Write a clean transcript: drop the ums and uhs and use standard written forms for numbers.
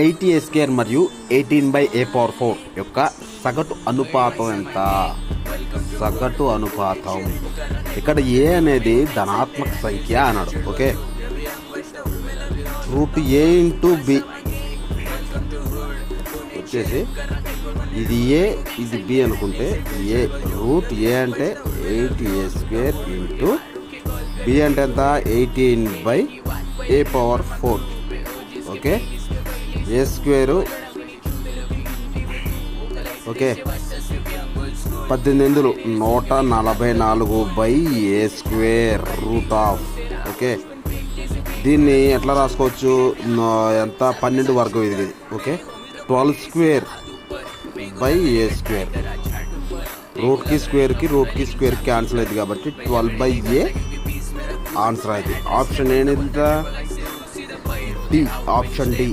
80a² మరియు 18/a⁴ యొక్క సగటు అనుపాతం ఎంత? సగటు అనుపాతం ఇక్కడ ఏ అనేది ధనాత్మక సంఖ్య అన్నాడు. ఓకే, √a ఇంటూ బి వచ్చేసి ఇది ఏ ఇది బి అనుకుంటే ఏ √a అంటే 80a² ఇంటూ బి అంటే ఎంత 18/a⁴. Okay, a², okay 18 144/a². Okay, దీన్ని ఎట్లా రాసుకోవచ్చు? ఎంత 12 వర్గం ఇది. ఓకే, 12² రూట్కి స్క్వేర్కి క్యాన్సిల్ అయింది కాబట్టి 12/a ఆన్సర్ అయింది. ఆప్షన్ ఏంటి? D, option D.